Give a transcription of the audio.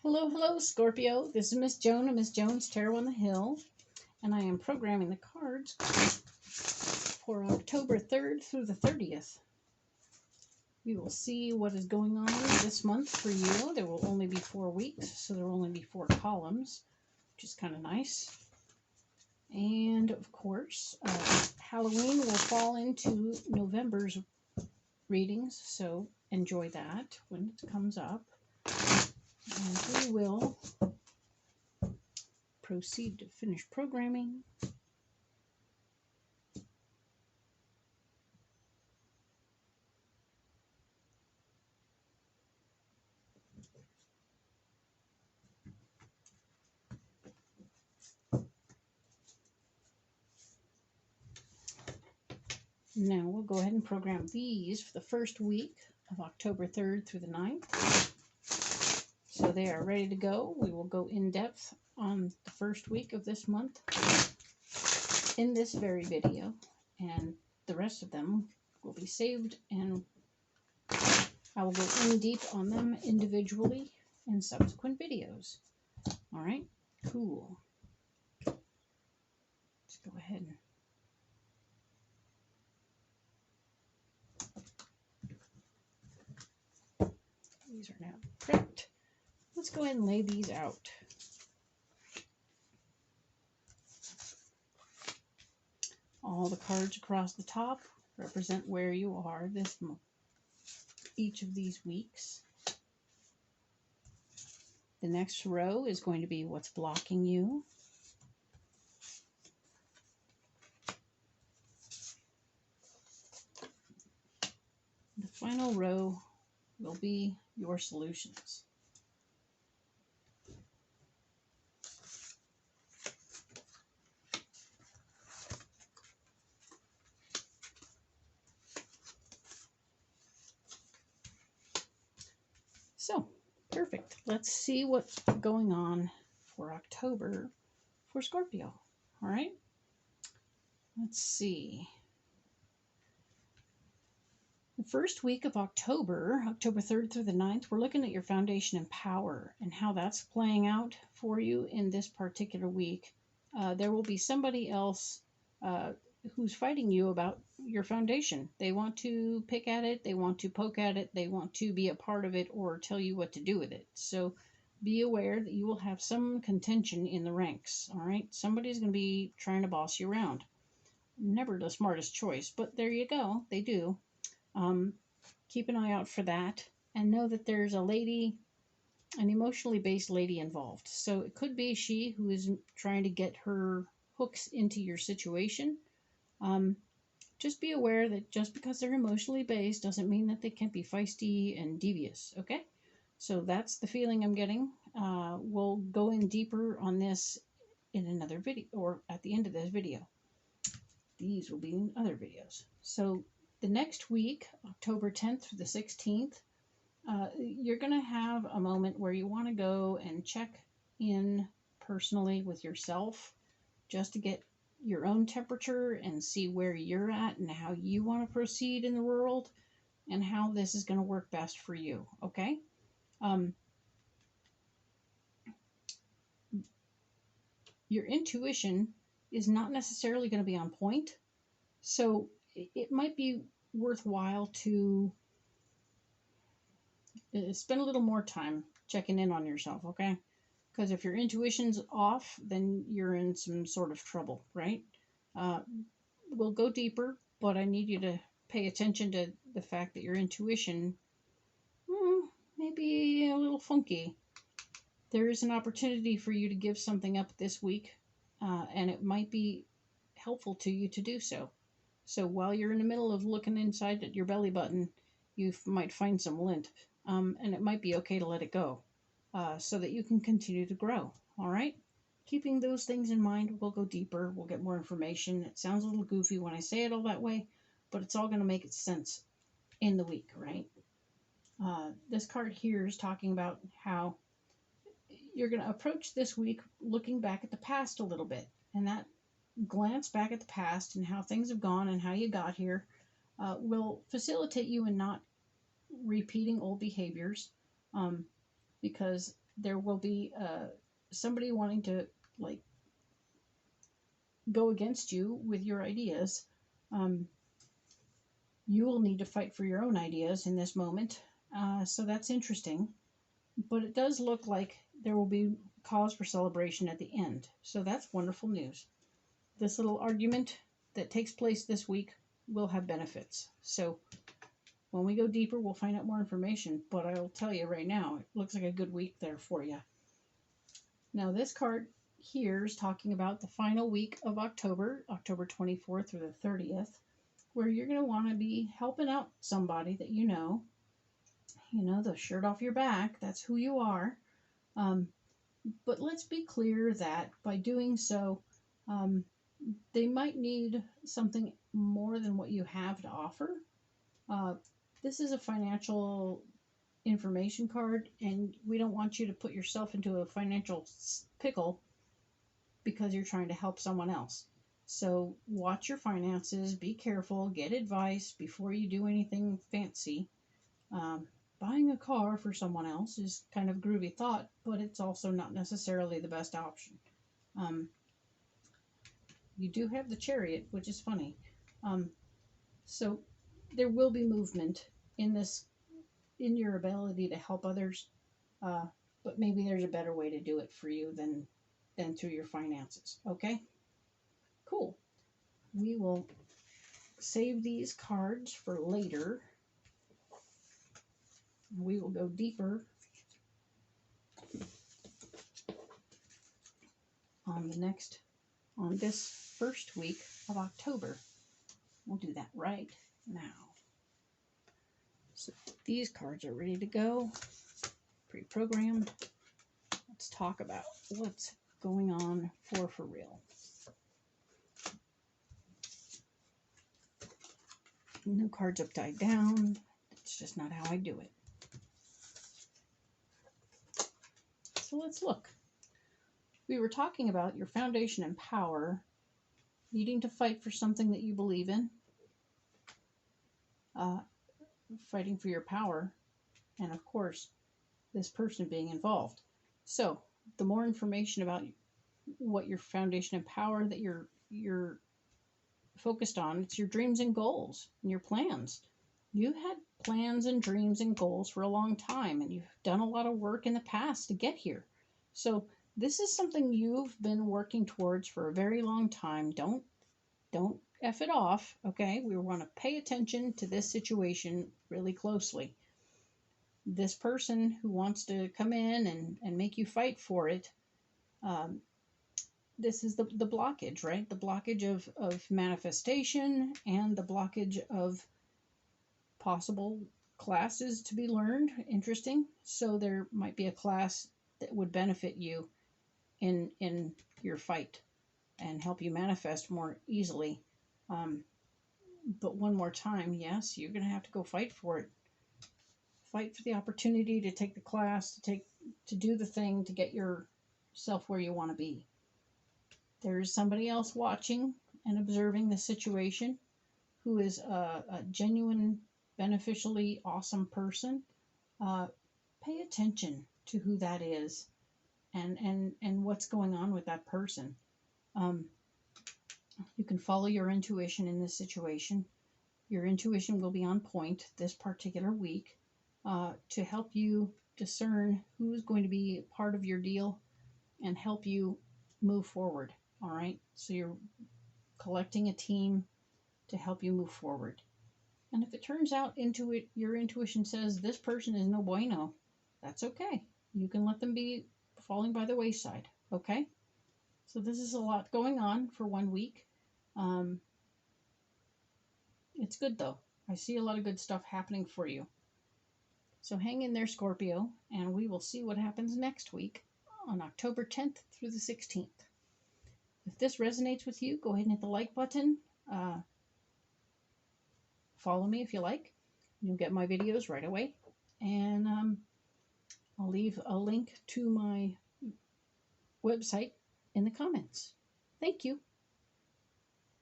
Hello, hello, Scorpio. This is Miss Joan of Miss Jones Tarot on the Hill, and I am programming the cards for October 3rd through the 30th. We will see what is going on this month for you. There will only be 4 weeks, so there will only be 4 columns, which is kind of nice. And, of course, Halloween will fall into November's readings, so enjoy that when it comes up. And we will proceed to finish programming. Now we'll go ahead and program these for the first week of October 3rd through the 9th. So they are ready to go. We will go in depth on the first week of this month in this very video, and the rest of them will be saved, and I will go in deep on them individually in subsequent videos. All right, cool. Let's go ahead and these are now prepped. Let's go ahead and lay these out. All the cards across the top represent where you are each of these weeks. The next row is going to be what's blocking you. The final row will be your solutions. So, perfect. Let's see what's going on for October for Scorpio. All right? Let's see. The first week of October, October 3rd through the 9th, we're looking at your foundation and power and how that's playing out for you in this particular week. There will be somebody else who's fighting you about your foundation. They want to pick at it, they want to poke at it, they want to be a part of it or tell you what to do with it. So be aware that you will have some contention in the ranks, all right? Somebody's going to be trying to boss you around. Never the smartest choice, but there you go. They do. Keep an eye out for that, and know that there's a lady, an emotionally based lady involved. So it could be she who is trying to get her hooks into your situation. Just be aware that just because they're emotionally based doesn't mean that they can't be feisty and devious, okay? So that's the feeling I'm getting. We'll go in deeper on this in another video, or at the end of this video. These will be in other videos. So the next week, October 10th through the 16th, you're going to have a moment where you want to go and check in personally with yourself just to get your own temperature and see where you're at and how you want to proceed in the world and how this is going to work best for you, okay? Your intuition is not necessarily going to be on point, so it might be worthwhile to spend a little more time checking in on yourself, okay? Because if your intuition's off, then you're in some sort of trouble, right? We'll go deeper, but I need you to pay attention to the fact that your intuition may be a little funky. There is an opportunity for you to give something up this week, and it might be helpful to you to do so. So while you're in the middle of looking inside at your belly button, you might find some lint, and it might be okay to let it go so that you can continue to grow, all right? Keeping those things in mind, we'll go deeper, we'll get more information. It sounds a little goofy when I say it all that way, but it's all going to make sense in the week, right? This card here is talking about how you're going to approach this week looking back at the past a little bit, and that glance back at the past and how things have gone and how you got here will facilitate you in not repeating old behaviors, because there will be somebody wanting to like go against you with your ideas. Um, you will need to fight for your own ideas in this moment. So that's interesting. But it does look like there will be cause for celebration at the end. So that's wonderful news. This little argument that takes place this week will have benefits. So when we go deeper, we'll find out more information. But I'll tell you right now, it looks like a good week there for you. Now, this card here is talking about the final week of October, October 24th through the 30th, where you're going to want to be helping out somebody that you know, the shirt off your back, that's who you are. But let's be clear that by doing so, they might need something more than what you have to offer. This is a financial information card, and we don't want you to put yourself into a financial pickle because you're trying to help someone else. So watch your finances, be careful, get advice before you do anything fancy. Buying a car for someone else is kind of a groovy thought, but it's also not necessarily the best option. You do have the Chariot, which is funny. So there will be movement in this, in your ability to help others, but maybe there's a better way to do it for you than through your finances. Okay? Cool. We will save these cards for later. We will go deeper on this first week of October. We'll do that right now. So these cards are ready to go, pre-programmed. Let's talk about what's going on for real. No cards upside down. It's just not how I do it. So let's look. We were talking about your foundation and power, needing to fight for something that you believe in, fighting for your power, and of course, this person being involved. So the more information about what your foundation and power that you're focused on, it's your dreams and goals and your plans. You've had plans and dreams and goals for a long time, and you've done a lot of work in the past to get here. So this is something you've been working towards for a very long time. Don't F it off, okay? We want to pay attention to this situation really closely. This person who wants to come in and make you fight for it, this is the blockage, right? The blockage of manifestation and the blockage of possible classes to be learned. Interesting. So there might be a class that would benefit you in your fight and help you manifest more easily. But one more time, yes, you're going to have to go fight for it. Fight for the opportunity to take the class, to do the thing, to get yourself where you want to be. There's somebody else watching and observing the situation who is a genuine, beneficially awesome person. Pay attention to who that is and what's going on with that person. You can follow your intuition in this situation. Your intuition will be on point this particular week to help you discern who's going to be part of your deal and help you move forward. All right? So you're collecting a team to help you move forward. And if it turns out your intuition says this person is no bueno, that's okay. You can let them be falling by the wayside. Okay? So this is a lot going on for 1 week. It's good though. I see a lot of good stuff happening for you. So hang in there, Scorpio, and we will see what happens next week on October 10th through the 16th. If this resonates with you, go ahead and hit the like button. Follow me if you like. You'll get my videos right away. And I'll leave a link to my website in the comments. Thank you.